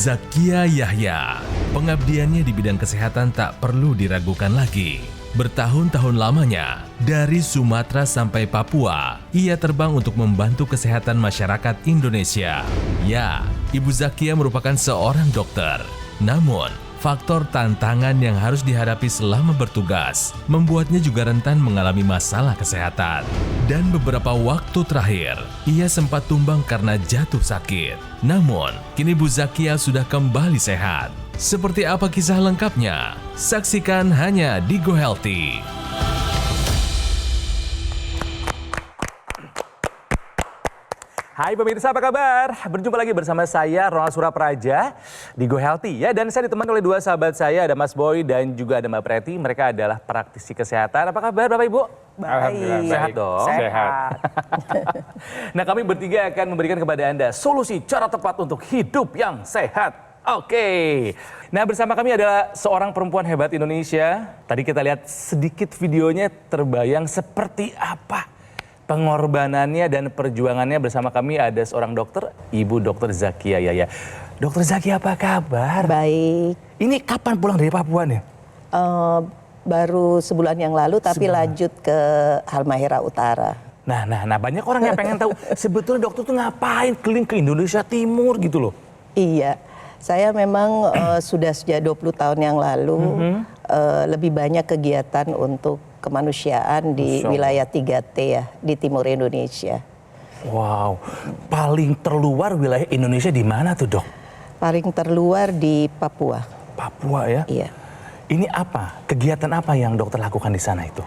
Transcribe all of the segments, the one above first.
Zakia Yahya, pengabdiannya di bidang kesehatan tak perlu diragukan lagi. Bertahun-tahun lamanya, dari Sumatera sampai Papua, ia terbang untuk membantu kesehatan masyarakat Indonesia. Ya, Ibu Zakia merupakan seorang dokter. Namun, faktor tantangan yang harus dihadapi selama bertugas membuatnya juga rentan mengalami masalah kesehatan. Dan beberapa waktu terakhir, ia sempat tumbang karena jatuh sakit. Namun, kini Bu Zakia sudah kembali sehat. Seperti apa kisah lengkapnya? Saksikan hanya di Go Healthy. Hai pemirsa, apa kabar? Berjumpa lagi bersama saya Ronald Surapraja di Go Healthy ya. Dan saya ditemani oleh dua sahabat saya, ada Mas Boy dan juga ada Mbak Preti. Mereka adalah praktisi kesehatan. Apa kabar Bapak Ibu? Baik. Sehat dong? Sehat. Nah, kami bertiga akan memberikan kepada Anda solusi cara tepat untuk hidup yang sehat. Oke. Nah, bersama kami adalah seorang perempuan hebat Indonesia. Tadi kita lihat sedikit videonya, terbayang seperti apa pengorbanannya dan perjuangannya. Bersama kami ada seorang dokter, Ibu Dr. Zakia Yahya. Dr. Zakia, apa kabar? Baik. Ini kapan pulang dari Papua nih? Baru sebulan yang lalu, tapi lanjut ke Halmahera Utara. Nah, banyak orang yang pengen tahu sebetulnya dokter tuh ngapain keliling ke Indonesia Timur gitu loh. Iya, saya memang sudah sejak 20 tahun yang lalu lebih banyak kegiatan untuk kemanusiaan di wilayah 3T ya, di Timur Indonesia. Wow, paling terluar wilayah Indonesia di mana tuh dok? Paling terluar di Papua. Papua ya? Iya. Ini apa? Kegiatan apa yang dokter lakukan di sana itu?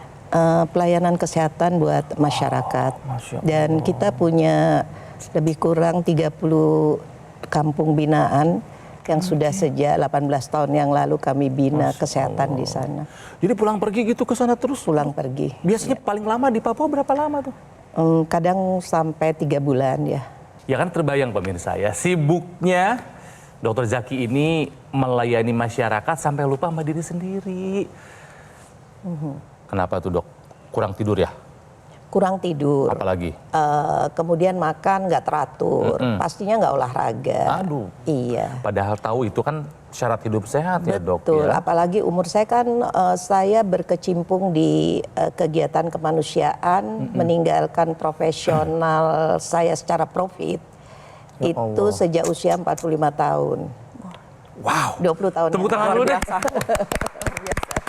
Pelayanan kesehatan buat masyarakat. Masya Allah. Dan kita punya lebih kurang 30 kampung binaan yang sudah sejak 18 tahun yang lalu kami bina kesehatan di sana. Jadi pulang pergi gitu ke sana terus? Pulang pergi. Biasanya paling lama di Papua berapa lama tuh? Kadang sampai 3 bulan ya. Ya kan terbayang pemirsa ya, sibuknya Dr. Zaki ini melayani masyarakat sampai lupa sama diri sendiri. Kenapa tuh dok? Kurang tidur ya? Kurang tidur. Apalagi? Kemudian makan nggak teratur. Pastinya nggak olahraga. Aduh. Iya. Padahal tahu itu kan syarat hidup sehat ya dok. Betul, Ya? apalagi umur saya kan saya berkecimpung di kegiatan kemanusiaan, meninggalkan profesional saya secara profit. Ya Itu Allah. sejak usia 45 tahun. Wow. 20 tahun. Tepuk yang tangan lalu. dulu deh.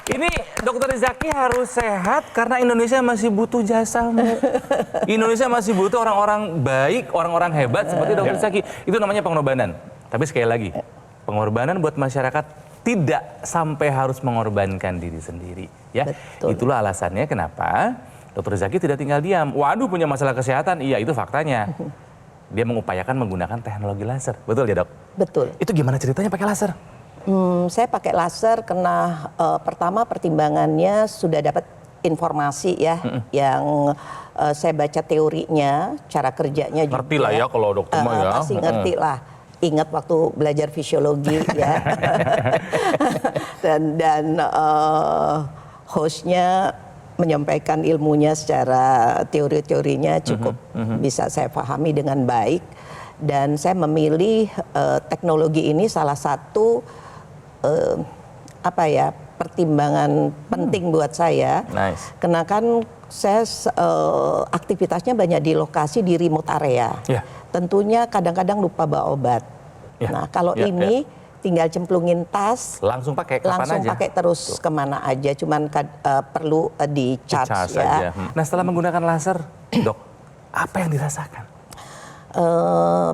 Ini Dokter Zaki harus sehat karena Indonesia masih butuh jasamu. Indonesia masih butuh orang-orang baik, orang-orang hebat seperti Dokter Zaki. Itu namanya pengorbanan. Tapi sekali lagi, pengorbanan buat masyarakat tidak sampai harus mengorbankan diri sendiri. Ya, Betul. itulah alasannya kenapa Dokter Zaki tidak tinggal diam. Waduh, punya masalah kesehatan. Iya, itu faktanya. Dia mengupayakan menggunakan teknologi laser. Betul ya dok? Betul. Itu gimana ceritanya pakai laser? Saya pakai laser karena pertama pertimbangannya sudah dapat informasi ya, yang saya baca teorinya, cara kerjanya juga. Ngerti lah ya kalau dokter mah ya. Pasti ngerti lah. Ingat waktu belajar fisiologi ya. dan hostnya menyampaikan ilmunya secara teori-teorinya cukup bisa saya pahami dengan baik. Dan saya memilih teknologi ini salah satu pertimbangan penting buat saya. Nice. Karena kan saya aktivitasnya banyak di lokasi di remote area. Yeah. Tentunya kadang-kadang lupa bawa obat. Yeah. Nah kalau ini tinggal cemplungin tas, Langsung pakai kapan langsung aja? pakai terus kemana aja. Cuman perlu di charge aja. ya. Nah setelah menggunakan laser, dok, apa yang dirasakan?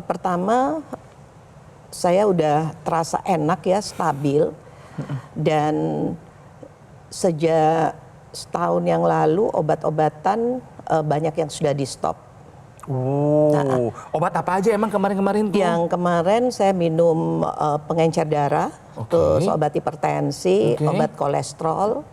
Pertama saya udah terasa enak ya, stabil. Dan sejak setahun yang lalu obat-obatan banyak yang sudah di stop. Obat apa aja emang kemarin-kemarin tuh? Yang kemarin saya minum pengencer darah, terus obat hipertensi, obat kolesterol,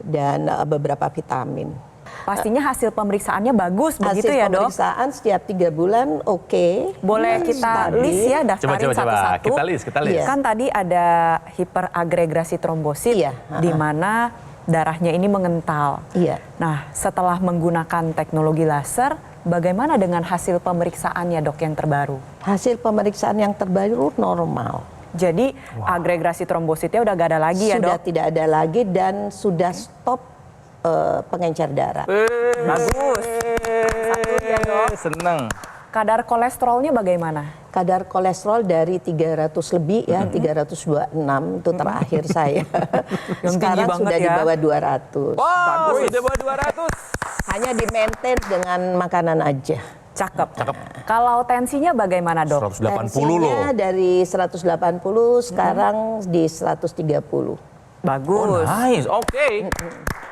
dan beberapa vitamin. Pastinya hasil pemeriksaannya bagus begitu ya dok? Hasil pemeriksaan setiap 3 bulan oke. Boleh kita list ya, daftarin satu-satu. Kita list. Kan tadi ada hiperagregasi trombosit, Iya, di mana darahnya ini mengental. Iya. Nah setelah menggunakan teknologi laser, Bagaimana dengan hasil pemeriksaannya dok yang terbaru? Hasil pemeriksaan yang terbaru normal. Jadi agregasi trombositnya udah gak ada lagi ya Sudah dok? tidak ada lagi dan sudah stop pengencer darah. Bagus. Satu ya dok. Seneng. Kadar kolesterolnya bagaimana? Kadar kolesterol dari 300 lebih ya, 326 itu terakhir saya. Yang tinggi Sekarang banget sudah ya. di bawah 200. Wow, sudah bawa 200. Hanya di maintain dengan makanan aja. Cakep. Kalau tensinya bagaimana dok? 180 loh. Tensinya dari 180 sekarang di 130. Bagus. Nice, oke.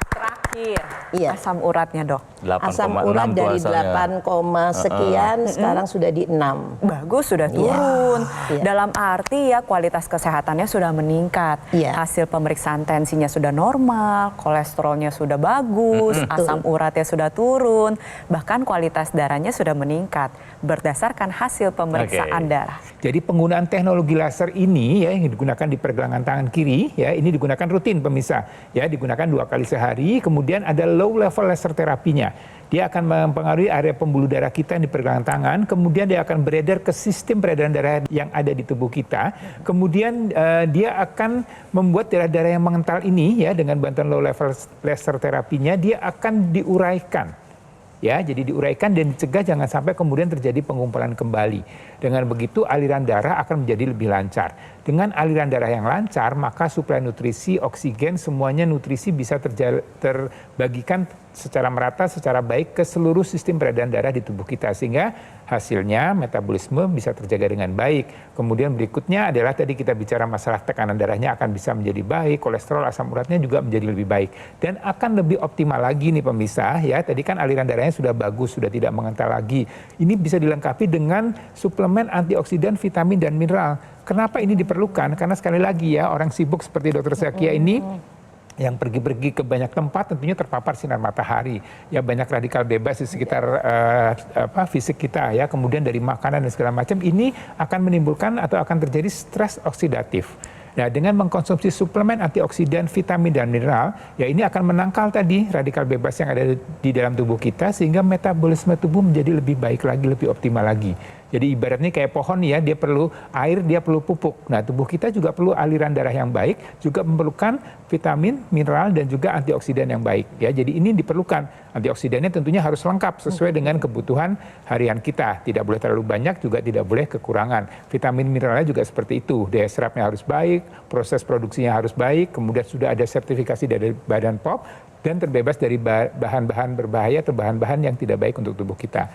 Terakhir, Iya. asam uratnya dok. 8,6 Asam urat tuh dari asalnya. 8, sekian sekarang sudah di 6. Bagus, sudah turun. Iya. Dalam arti ya kualitas kesehatannya sudah meningkat. Iya. Hasil pemeriksaan tensinya sudah normal, kolesterolnya sudah bagus, asam uratnya sudah turun, bahkan kualitas darahnya sudah meningkat berdasarkan hasil pemeriksaan Oke. darah. Jadi penggunaan teknologi laser ini ya yang digunakan di pergelangan tangan kiri ya ini digunakan rutin pemirsa ya digunakan 2 kali sehari. Kemudian ada low level laser terapinya. Dia akan mempengaruhi area pembuluh darah kita yang di pergelangan tangan. Kemudian dia akan beredar ke sistem peredaran darah yang ada di tubuh kita. Kemudian dia akan membuat darah-darah yang mengental ini ya dengan bantuan low level laser terapinya dia akan diuraikan. Ya, jadi diuraikan dan dicegah jangan sampai kemudian terjadi pengumpulan kembali. Dengan begitu aliran darah akan menjadi lebih lancar. Dengan aliran darah yang lancar, maka suplai nutrisi, oksigen, semuanya nutrisi bisa terbagikan secara merata, secara baik ke seluruh sistem peredaran darah di tubuh kita. Sehingga hasilnya metabolisme bisa terjaga dengan baik. Kemudian berikutnya adalah tadi kita bicara masalah tekanan darahnya akan bisa menjadi baik, kolesterol, asam uratnya juga menjadi lebih baik. Dan akan lebih optimal lagi nih pemirsa ya, tadi kan aliran darahnya sudah bagus, sudah tidak mengental lagi. Ini bisa dilengkapi dengan suplemen antioksidan, vitamin, dan mineral. Kenapa ini diperlukan? Karena sekali lagi ya, orang sibuk seperti Dr. Zakia ini, yang pergi-pergi ke banyak tempat tentunya terpapar sinar matahari. Ya banyak radikal bebas di sekitar fisik kita ya. Kemudian dari makanan dan segala macam ini akan menimbulkan atau akan terjadi stres oksidatif. Nah, dengan mengkonsumsi suplemen antioksidan, vitamin, dan mineral, ya ini akan menangkal tadi radikal bebas yang ada di dalam tubuh kita sehingga metabolisme tubuh menjadi lebih baik lagi, lebih optimal lagi. Jadi ibaratnya kayak pohon ya, dia perlu air, dia perlu pupuk. Nah, tubuh kita juga perlu aliran darah yang baik, juga memerlukan vitamin, mineral, dan juga antioksidan yang baik. Ya, jadi ini diperlukan. Antioksidannya tentunya harus lengkap sesuai dengan kebutuhan harian kita. Tidak boleh terlalu banyak, juga tidak boleh kekurangan. Vitamin mineralnya juga seperti itu. Daya serapnya harus baik, proses produksinya harus baik, kemudian sudah ada sertifikasi dari Badan POM, dan terbebas dari bahan-bahan berbahaya atau bahan-bahan yang tidak baik untuk tubuh kita.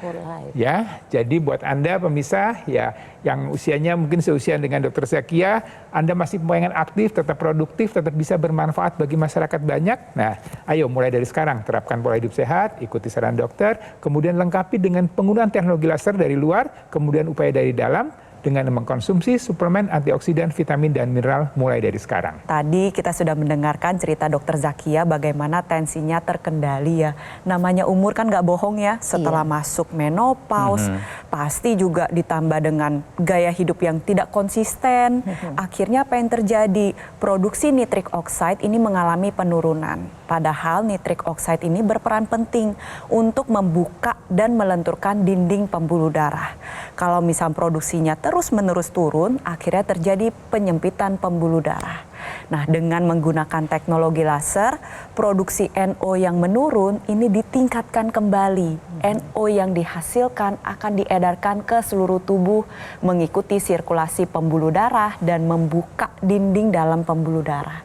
Ya, jadi buat Anda pemirsa ya yang usianya mungkin seusia dengan Dr. Zakia, Anda masih pengen aktif, tetap produktif, tetap bisa bermanfaat bagi masyarakat banyak. Nah, ayo mulai dari sekarang terapkan pola hidup sehat, ikuti saran dokter, kemudian lengkapi dengan penggunaan teknologi laser dari luar, kemudian upaya dari dalam dengan mengkonsumsi suplemen antioksidan, vitamin, dan mineral mulai dari sekarang. Tadi kita sudah mendengarkan cerita Dokter Zakia bagaimana tensinya terkendali ya. Namanya umur kan nggak bohong ya. Setelah masuk menopause, pasti juga ditambah dengan gaya hidup yang tidak konsisten. Akhirnya apa yang terjadi? Produksi nitrik oxide ini mengalami penurunan. Padahal nitrik oxide ini berperan penting untuk membuka dan melenturkan dinding pembuluh darah. Kalau misal produksinya terus-menerus turun, akhirnya terjadi penyempitan pembuluh darah. Nah, dengan menggunakan teknologi laser, produksi NO yang menurun ini ditingkatkan kembali. NO yang dihasilkan akan diedarkan ke seluruh tubuh, mengikuti sirkulasi pembuluh darah dan membuka dinding dalam pembuluh darah.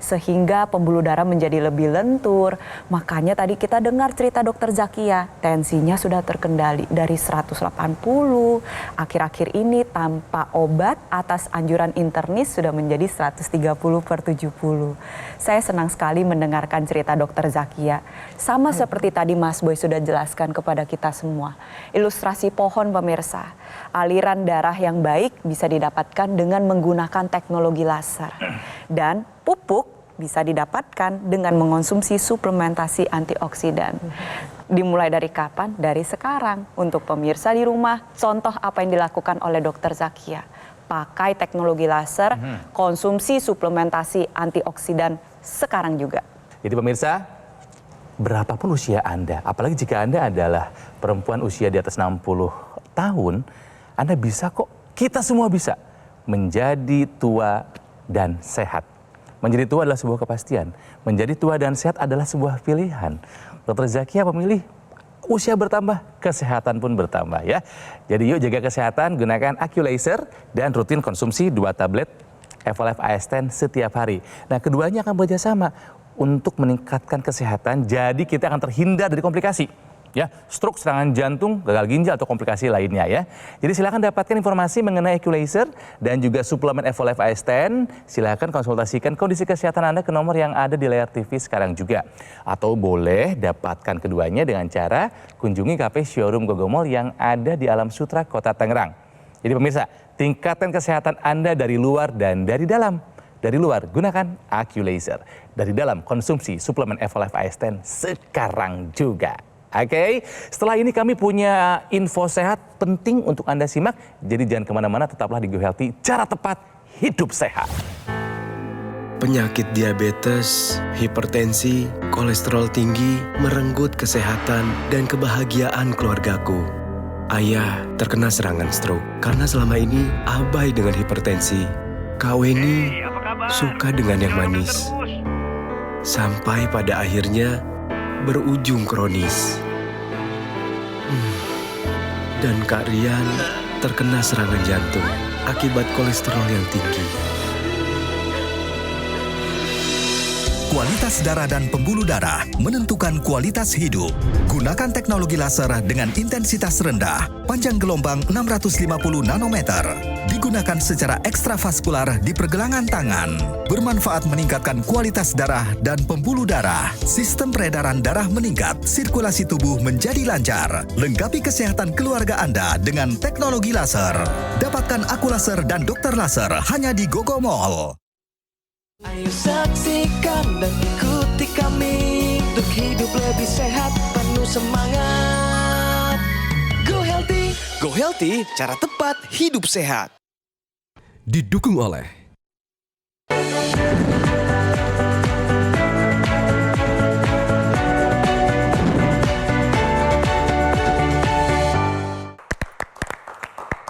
Sehingga pembuluh darah menjadi lebih lentur. Makanya tadi kita dengar cerita Dokter Zakia, tensinya sudah terkendali dari 180, akhir-akhir ini tanpa obat atas anjuran internis sudah menjadi 130/70. Saya senang sekali mendengarkan cerita Dokter Zakia. Sama seperti tadi Mas Boy sudah jelaskan kepada kita semua. Ilustrasi pohon pemirsa, aliran darah yang baik bisa didapatkan dengan menggunakan teknologi laser. Dan pupuk bisa didapatkan dengan mengonsumsi suplementasi antioksidan. Dimulai dari kapan? Dari sekarang. Untuk pemirsa di rumah, contoh apa yang dilakukan oleh Dokter Zakia. Pakai teknologi laser, konsumsi suplementasi antioksidan sekarang juga. Jadi pemirsa, berapapun usia Anda, apalagi jika Anda adalah perempuan usia di atas 60 tahun, Anda bisa kok, kita semua bisa menjadi tua dan sehat. Menjadi tua adalah sebuah kepastian, menjadi tua dan sehat adalah sebuah pilihan. Dr. Zakia memilih usia bertambah, kesehatan pun bertambah ya. Jadi yuk jaga kesehatan, gunakan AccuLaser dan rutin konsumsi 2 tablet Evolve AS10 setiap hari. Nah, keduanya akan bekerja sama untuk meningkatkan kesehatan, jadi kita akan terhindar dari komplikasi. Ya, stroke, serangan jantung, gagal ginjal atau komplikasi lainnya ya. Jadi silakan dapatkan informasi mengenai AccuLaser dan juga suplemen Evolve AS10. Silakan konsultasikan kondisi kesehatan Anda ke nomor yang ada di layar TV sekarang juga. Atau boleh dapatkan keduanya dengan cara kunjungi kafe showroom Gogomall yang ada di Alam Sutra, Kota Tangerang. Jadi pemirsa, tingkatkan kesehatan Anda dari luar dan dari dalam. Dari luar, gunakan AccuLaser. Dari dalam, konsumsi suplemen Evolve AS10 sekarang juga. Oke, setelah ini kami punya info sehat penting untuk Anda simak. Jadi jangan kemana-mana, tetaplah di Go Healthy, cara tepat hidup sehat. Penyakit diabetes, hipertensi, kolesterol tinggi merenggut kesehatan dan kebahagiaan keluargaku. Ayah terkena serangan stroke karena selama ini abai dengan hipertensi. Kak Weni suka dengan yang manis. Sampai pada akhirnya berujung kronis. Dan Kak Rian terkena serangan jantung akibat kolesterol yang tinggi. Kualitas darah dan pembuluh darah menentukan kualitas hidup. Gunakan teknologi laser dengan intensitas rendah, panjang gelombang 650 nanometer. Digunakan secara ekstravaskular di pergelangan tangan. Bermanfaat meningkatkan kualitas darah dan pembuluh darah. Sistem peredaran darah meningkat, sirkulasi tubuh menjadi lancar. Lengkapi kesehatan keluarga Anda dengan teknologi laser. Dapatkan AccuLaser dan Dokter Laser hanya di Gogomall. Ayo saksikan dan ikuti kami untuk hidup lebih sehat, penuh semangat. Go Healthy. Go Healthy, cara tepat hidup sehat. Didukung oleh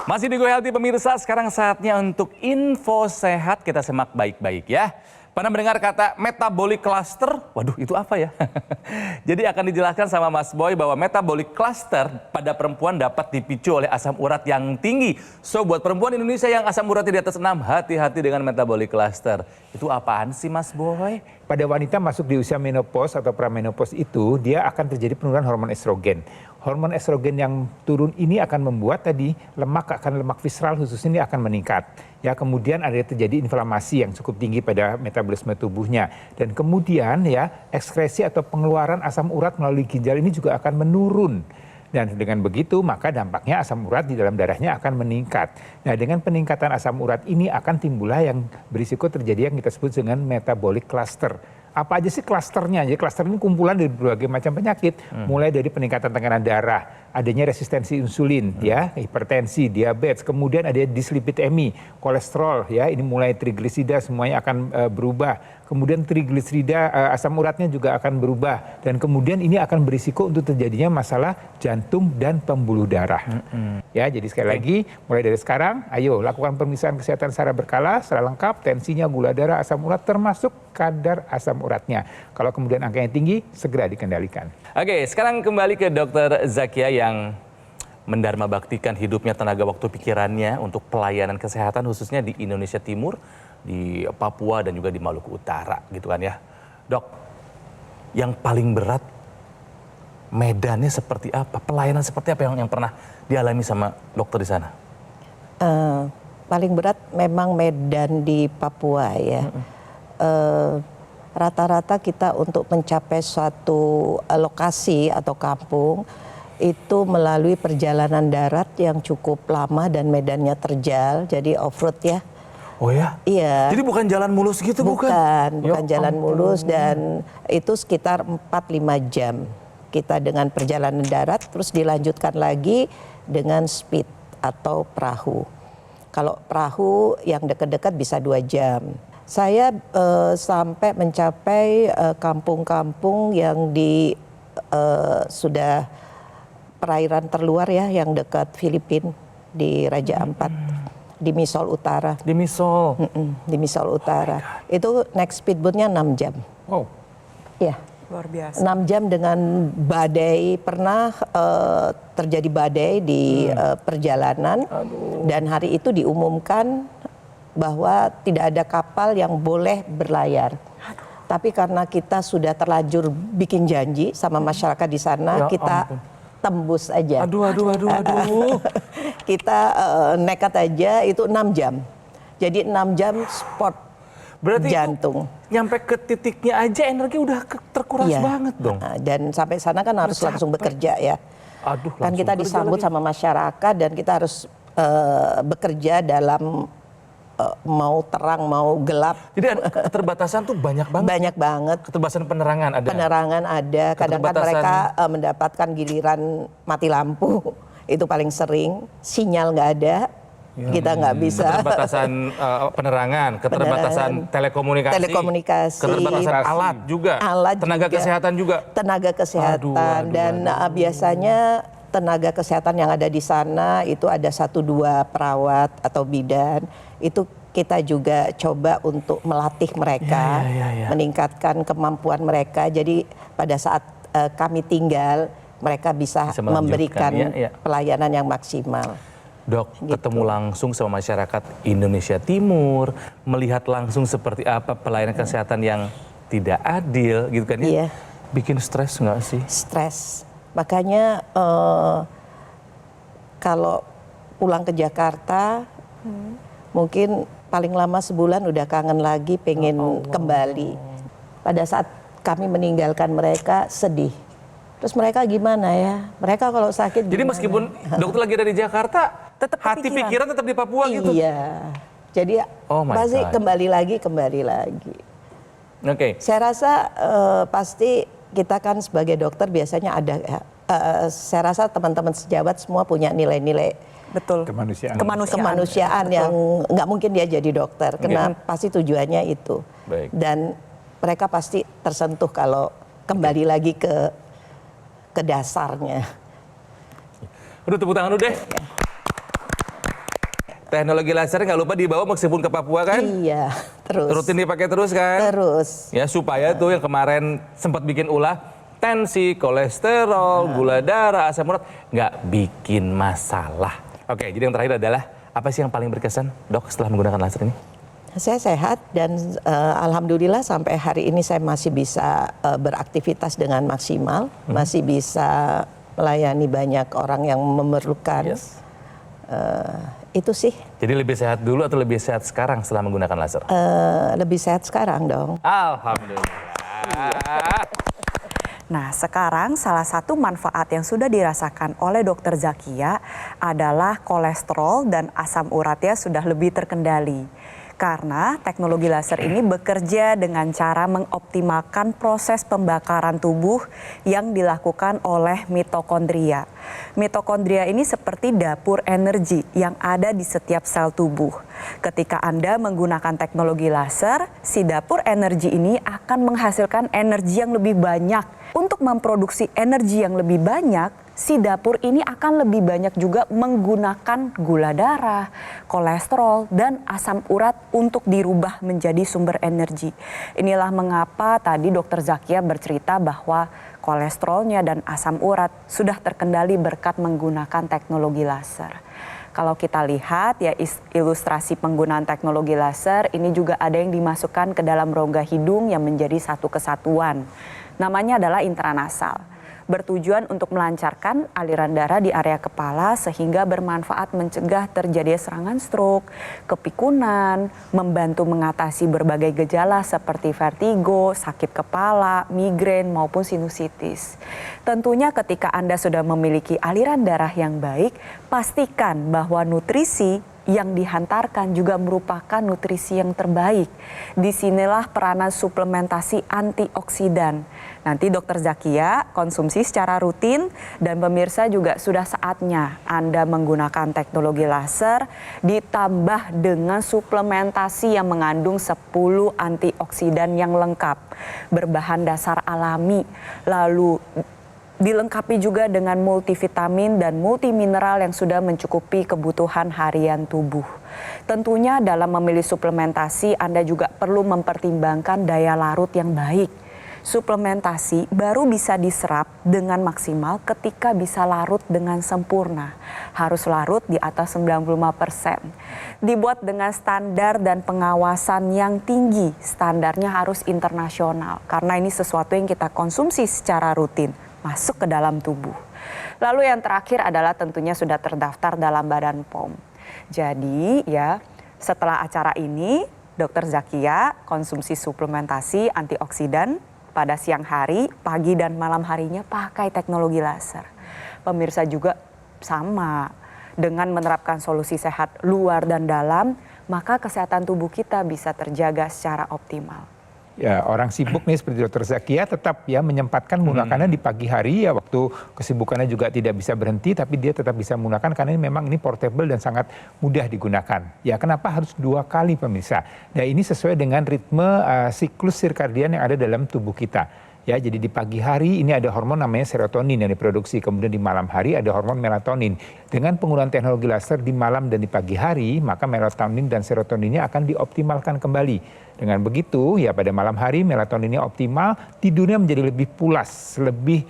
Masih di Go Healthy pemirsa, sekarang saatnya untuk info sehat, kita simak baik-baik ya. Pernah mendengar kata metabolic cluster? Waduh, itu apa ya? Jadi akan dijelaskan sama Mas Boy bahwa metabolic cluster pada perempuan dapat dipicu oleh asam urat yang tinggi. So, buat perempuan Indonesia yang asam uratnya di atas 6, hati-hati dengan metabolic cluster. Itu apaan sih Mas Boy? Pada wanita masuk di usia menopause atau pramenopause itu, dia akan terjadi penurunan hormon estrogen. Hormon estrogen yang turun ini akan membuat tadi lemak visceral khususnya ini akan meningkat. Ya, kemudian ada terjadi inflamasi yang cukup tinggi pada metabolisme tubuhnya. Dan kemudian ya, ekskresi atau pengeluaran asam urat melalui ginjal ini juga akan menurun. Dan dengan begitu maka dampaknya asam urat di dalam darahnya akan meningkat. Nah, dengan peningkatan asam urat ini akan timbullah yang berisiko terjadi yang kita sebut dengan metabolic cluster. Apa aja sih klasternya? Jadi klaster ini kumpulan dari berbagai macam penyakit, mulai dari peningkatan tekanan darah, adanya resistensi insulin, ya, hipertensi, diabetes, kemudian ada dislipidemi, kolesterol, ya, ini mulai trigliserida semuanya akan berubah. Kemudian trigliserida asam uratnya juga akan berubah dan kemudian ini akan berisiko untuk terjadinya masalah jantung dan pembuluh darah. Ya, jadi sekali lagi mulai dari sekarang, ayo lakukan pemeriksaan kesehatan secara berkala, secara lengkap, tensinya, gula darah, asam urat termasuk kadar asam uratnya. Kalau kemudian angkanya tinggi, segera dikendalikan. Oke, sekarang kembali ke Dr. Zakia yang mendarma baktikan hidupnya, tenaga waktu, pikirannya untuk pelayanan kesehatan khususnya di Indonesia Timur, di Papua dan juga di Maluku Utara gitu kan ya. Dok, yang paling berat medannya seperti apa? Pelayanan seperti apa yang pernah dialami sama dokter di sana? Paling berat memang medan di Papua ya. Rata-rata kita untuk mencapai suatu lokasi atau kampung itu melalui perjalanan darat yang cukup lama dan medannya terjal, jadi off-road ya. Oh ya? Iya. Jadi bukan jalan mulus gitu bukan jalan mulus dan itu sekitar 4-5 jam. Kita dengan perjalanan darat terus dilanjutkan lagi dengan speed atau perahu. Kalau perahu yang dekat-dekat bisa 2 jam. Saya sampai mencapai kampung-kampung yang di sudah perairan terluar ya, yang dekat Filipina di Raja Ampat, di Misol Utara. Di Misol. Di Misol Utara. Itu naik speedboatnya 6 jam. Wow. Ya. Luar biasa. 6 jam dengan badai, pernah terjadi badai di perjalanan. Dan hari itu diumumkan bahwa tidak ada kapal yang boleh berlayar. Tapi karena kita sudah terlanjur bikin janji sama masyarakat di sana, Ya kita ampun. tembus aja. Aduh. Kita nekat aja, itu 6 jam. Jadi 6 jam sport Berarti jantung. Nyampe ke titiknya aja energi udah terkuras Iya. banget dong. Dan sampai sana kan harus langsung bekerja ya. Aduh, Kan kita langsung kerja disambut lagi. sama masyarakat dan kita harus bekerja dalam mau terang mau gelap. Jadi ada keterbatasan tuh banyak banget. Banyak banget. Keterbatasan penerangan ada. Penerangan ada. Kadang kan Keterbatasan- mereka mendapatkan giliran mati lampu. Itu paling sering. Sinyal nggak ada. Kita nggak bisa. Keterbatasan penerangan, keterbatasan telekomunikasi, Telekomunikasi. keterbatasan alat juga, Alat tenaga juga. kesehatan juga. Tenaga kesehatan. Aduh, Dan biasanya tenaga kesehatan yang ada di sana itu ada 1-2 perawat atau bidan. Itu kita juga coba untuk melatih mereka, Ya. meningkatkan kemampuan mereka. Jadi pada saat kami tinggal, mereka bisa Bisa melanjutkan, memberikan ya. pelayanan yang maksimal. Dok, ketemu langsung sama masyarakat Indonesia Timur, melihat langsung seperti apa pelayanan kesehatan yang tidak adil, gitu kan ya? Iya. Bikin stres nggak sih? Stres. Makanya kalau pulang ke Jakarta, mungkin paling lama sebulan udah kangen lagi, pengen kembali. Pada saat kami meninggalkan mereka, sedih. Terus mereka gimana ya? Mereka kalau sakit Jadi gimana? meskipun dokter lagi ada di Jakarta, Tetap hati kepikiran. pikiran tetap di Papua gitu. Iya. Jadi Oh my pasti God. kembali lagi. Oke. Saya rasa pasti kita kan sebagai dokter biasanya ada, saya rasa teman-teman sejawat semua punya nilai-nilai Betul. Kemanusiaan. kemanusiaan yang nggak mungkin dia jadi dokter, karena pasti tujuannya itu. Baik. Dan mereka pasti tersentuh kalau kembali lagi ke dasarnya. Udah tepuk tangan dulu deh. Teknologi laser nggak lupa dibawa meskipun ke Papua kan? Iya, terus. Rutin dipakai terus kan? Terus. Ya supaya tuh yang kemarin sempat bikin ulah tensi, kolesterol, gula darah, asam urat nggak bikin masalah. Oke, jadi yang terakhir adalah apa sih yang paling berkesan, Dok, setelah menggunakan laser ini? Saya sehat dan alhamdulillah sampai hari ini saya masih bisa beraktivitas dengan maksimal, masih bisa melayani banyak orang yang memerlukan. Yes. Itu sih Jadi lebih sehat dulu atau lebih sehat sekarang setelah menggunakan laser? lebih sehat sekarang dong. Alhamdulillah. Nah, sekarang salah satu manfaat yang sudah dirasakan oleh Dokter Zakia adalah kolesterol dan asam uratnya sudah lebih terkendali. Karena teknologi laser ini bekerja dengan cara mengoptimalkan proses pembakaran tubuh yang dilakukan oleh mitokondria. Mitokondria ini seperti dapur energi yang ada di setiap sel tubuh. Ketika Anda menggunakan teknologi laser, si dapur energi ini akan menghasilkan energi yang lebih banyak. Untuk memproduksi energi yang lebih banyak, si dapur ini akan lebih banyak juga menggunakan gula darah, kolesterol, dan asam urat untuk dirubah menjadi sumber energi. Inilah mengapa tadi Dokter Zakia bercerita bahwa kolesterolnya dan asam urat sudah terkendali berkat menggunakan teknologi laser. Kalau kita lihat ya ilustrasi penggunaan teknologi laser ini juga ada yang dimasukkan ke dalam rongga hidung yang menjadi satu kesatuan. Namanya adalah intranasal. Bertujuan untuk melancarkan aliran darah di area kepala sehingga bermanfaat mencegah terjadi serangan stroke, kepikunan, membantu mengatasi berbagai gejala seperti vertigo, sakit kepala, migrain maupun sinusitis. Tentunya ketika Anda sudah memiliki aliran darah yang baik, pastikan bahwa nutrisi yang dihantarkan juga merupakan nutrisi yang terbaik. Disinilah peranan suplementasi antioksidan. Nanti Dokter Zakia konsumsi secara rutin dan pemirsa juga sudah saatnya Anda menggunakan teknologi laser ditambah dengan suplementasi yang mengandung 10 antioksidan yang lengkap, berbahan dasar alami, lalu dilengkapi juga dengan multivitamin dan multimineral yang sudah mencukupi kebutuhan harian tubuh. Tentunya dalam memilih suplementasi Anda juga perlu mempertimbangkan daya larut yang baik. Suplementasi baru bisa diserap dengan maksimal ketika bisa larut dengan sempurna. Harus larut di atas 95%. Dibuat dengan standar dan pengawasan yang tinggi. Standarnya harus internasional karena ini sesuatu yang kita konsumsi secara rutin masuk ke dalam tubuh. Lalu yang terakhir adalah tentunya sudah terdaftar dalam Badan POM. Jadi ya setelah acara ini Dokter Zakia konsumsi suplementasi antioksidan pada siang hari, pagi dan malam harinya pakai teknologi laser. Pemirsa juga sama, dengan menerapkan solusi sehat luar dan dalam, maka kesehatan tubuh kita bisa terjaga secara optimal. Ya, orang sibuk nih seperti Dokter Zakia tetap ya menyempatkan menggunakannya di pagi hari ya, waktu kesibukannya juga tidak bisa berhenti tapi dia tetap bisa menggunakan karena memang ini portable dan sangat mudah digunakan. Ya, kenapa harus 2 kali pemirsa? Nah, ini sesuai dengan ritme siklus sirkadian yang ada dalam tubuh kita. Ya, jadi di pagi hari ini ada hormon namanya serotonin yang diproduksi, kemudian di malam hari ada hormon melatonin. Dengan penggunaan teknologi laser di malam dan di pagi hari, maka melatonin dan serotoninnya akan dioptimalkan kembali. Dengan begitu, ya pada malam hari melatoninnya optimal, tidurnya menjadi lebih pulas, lebih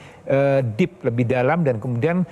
deep, lebih dalam, dan kemudian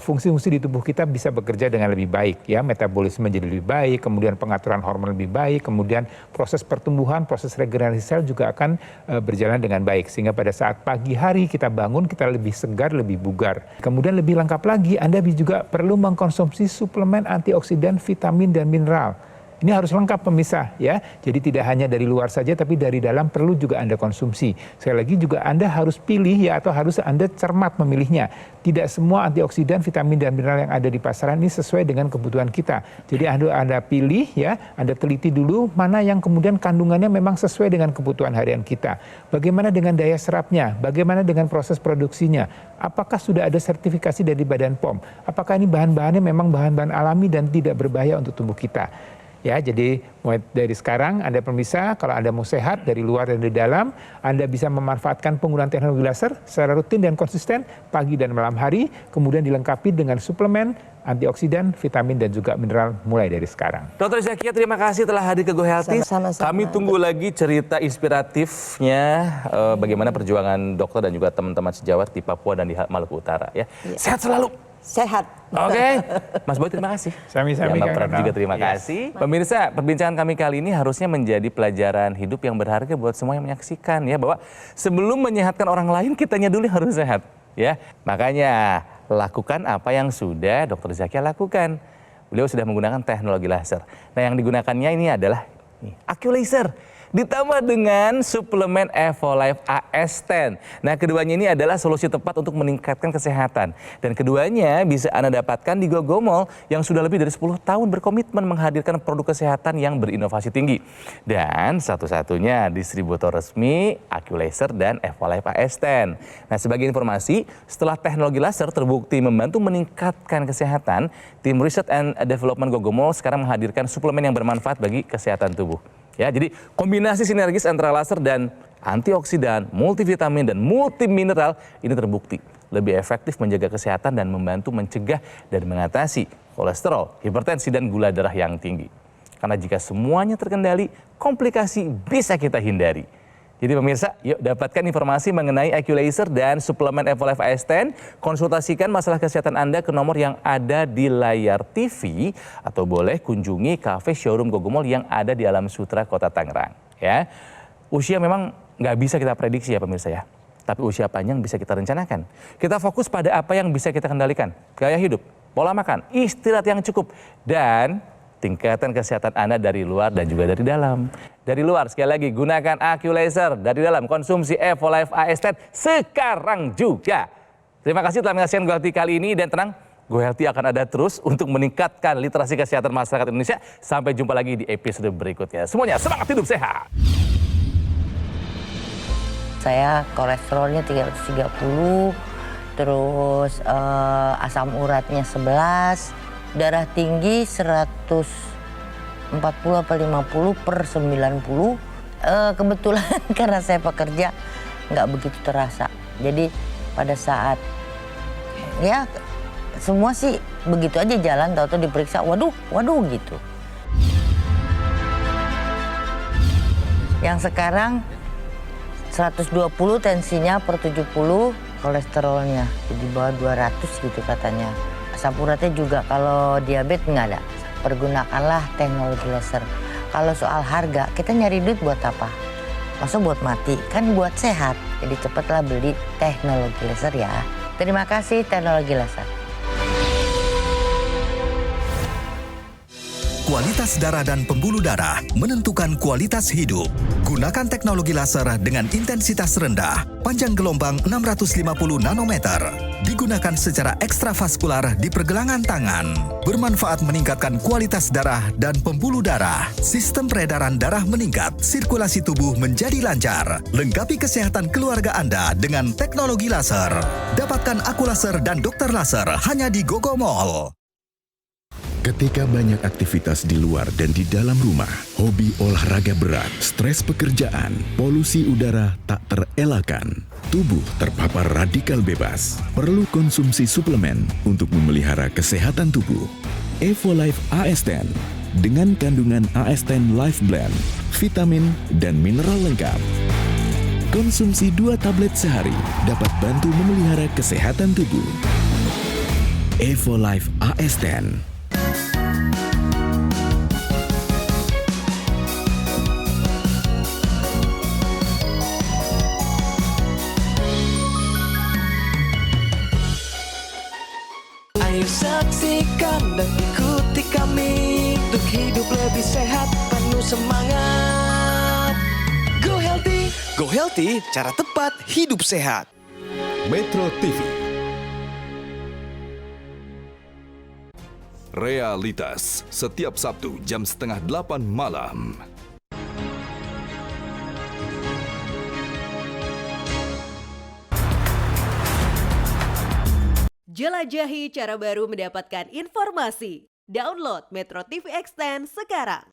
fungsi-fungsi di tubuh kita bisa bekerja dengan lebih baik. Ya, metabolisme menjadi lebih baik, kemudian pengaturan hormon lebih baik, kemudian proses pertumbuhan, proses regenerasi sel juga akan berjalan dengan baik. Sehingga pada saat pagi hari kita bangun, kita lebih segar, lebih bugar. Kemudian lebih lengkap lagi, Anda juga perlu mengkonsumsi suplemen antioksidan, vitamin, dan mineral. Ini harus lengkap pemirsa ya. Jadi tidak hanya dari luar saja tapi dari dalam perlu juga Anda konsumsi. Sekali lagi juga Anda harus pilih ya, atau harus Anda cermat memilihnya. Tidak semua antioksidan, vitamin dan mineral yang ada di pasaran ini sesuai dengan kebutuhan kita. Jadi Anda pilih ya, Anda teliti dulu mana yang kemudian kandungannya memang sesuai dengan kebutuhan harian kita. Bagaimana dengan daya serapnya? Bagaimana dengan proses produksinya? Apakah sudah ada sertifikasi dari Badan POM? Apakah ini bahan-bahannya memang bahan-bahan alami dan tidak berbahaya untuk tubuh kita? Ya, jadi mulai dari sekarang Anda pemirsa, kalau Anda mau sehat dari luar dan dari dalam, Anda bisa memanfaatkan penggunaan teknologi laser secara rutin dan konsisten pagi dan malam hari, kemudian dilengkapi dengan suplemen, antioksidan, vitamin dan juga mineral mulai dari sekarang. Dokter Zakia, terima kasih telah hadir ke Go Healthy. Sama-sama. Kami tunggu lagi cerita inspiratifnya bagaimana perjuangan dokter dan juga teman-teman sejawat di Papua dan di Maluku Utara ya. Sehat selalu. Sehat. Oke, Mas Boy terima kasih. Sami-sami, Mbak Kang Prab Ronald. juga terima kasih. Pemirsa, perbincangan kami kali ini harusnya menjadi pelajaran hidup yang berharga buat semua yang menyaksikan ya, bahwa sebelum menyehatkan orang lain kitanya dulu harus sehat ya. Makanya lakukan apa yang sudah Dokter Zakia lakukan. Beliau sudah menggunakan teknologi laser. Nah, yang digunakannya ini adalah AccuLaser ditambah dengan suplemen Evolife AS10. Nah, keduanya ini adalah solusi tepat untuk meningkatkan kesehatan. Dan keduanya bisa Anda dapatkan di Gogomall yang sudah lebih dari 10 tahun berkomitmen menghadirkan produk kesehatan yang berinovasi tinggi. Dan satu-satunya distributor resmi AccuLaser dan Evolife AS10. Nah, sebagai informasi, setelah teknologi laser terbukti membantu meningkatkan kesehatan, tim Research and Development Gogomall sekarang menghadirkan suplemen yang bermanfaat bagi kesehatan tubuh. Ya, jadi kombinasi sinergis antara laser dan antioksidan, multivitamin dan multimineral ini terbukti lebih efektif menjaga kesehatan dan membantu mencegah dan mengatasi kolesterol, hipertensi dan gula darah yang tinggi. Karena jika semuanya terkendali, komplikasi bisa kita hindari. Jadi pemirsa, yuk dapatkan informasi mengenai AccuLaser dan suplemen Evolife AS10. Konsultasikan masalah kesehatan Anda ke nomor yang ada di layar TV atau boleh kunjungi kafe showroom Gogomall yang ada di Alam Sutra, Kota Tangerang. Ya, usia memang nggak bisa kita prediksi ya pemirsa ya. Tapi usia panjang bisa kita rencanakan. Kita fokus pada apa yang bisa kita kendalikan. Gaya hidup, pola makan, istirahat yang cukup, dan tingkatkan kesehatan Anda dari luar dan juga dari dalam. Dari luar, sekali lagi, gunakan AccuLaser. Dari dalam, konsumsi Evolife AS10 sekarang juga. Terima kasih telah menyaksikan Go Healthy kali ini, dan tenang, Go Healthy akan ada terus untuk meningkatkan literasi kesehatan masyarakat Indonesia. Sampai jumpa lagi di episode berikutnya. Semuanya semangat hidup sehat. Saya kolesterolnya 330, terus asam uratnya 11, darah tinggi 140 apa 50 per 90. Kebetulan karena saya pekerja nggak begitu terasa. Jadi pada saat ya semua sih begitu aja jalan, tahu-tahu diperiksa, waduh gitu. Yang sekarang 120 tensinya per 70, kolesterolnya di bawah 200 gitu katanya. Asam uratnya juga kalau diabetes nggak ada. Pergunakanlah teknologi laser. Kalau soal harga, kita nyari duit buat apa? Masa buat mati? Kan buat sehat. Jadi cepatlah beli teknologi laser ya. Terima kasih teknologi laser. Kualitas darah dan pembuluh darah menentukan kualitas hidup. Gunakan teknologi laser dengan intensitas rendah, panjang gelombang 650 nanometer. Digunakan secara ekstravaskular di pergelangan tangan. Bermanfaat meningkatkan kualitas darah dan pembuluh darah. Sistem peredaran darah meningkat, sirkulasi tubuh menjadi lancar. Lengkapi kesehatan keluarga Anda dengan teknologi laser. Dapatkan Aku Laser dan Dokter Laser hanya di Gogo Mall. Ketika banyak aktivitas di luar dan di dalam rumah, hobi olahraga berat, stres pekerjaan, polusi udara tak terelakkan, tubuh terpapar radikal bebas, perlu konsumsi suplemen untuk memelihara kesehatan tubuh. Evolife AS10 dengan kandungan AS10 Life Blend, vitamin dan mineral lengkap. Konsumsi 2 tablet sehari dapat bantu memelihara kesehatan tubuh. Evolife AS10. Ayo saksikan dan ikuti kami untuk hidup lebih sehat, penuh semangat. Go Healthy. Go Healthy, cara tepat hidup sehat. Metro TV. Realitas, setiap Sabtu jam 7:30 malam. Jelajahi cara baru mendapatkan informasi. Download Metro TV Extend sekarang.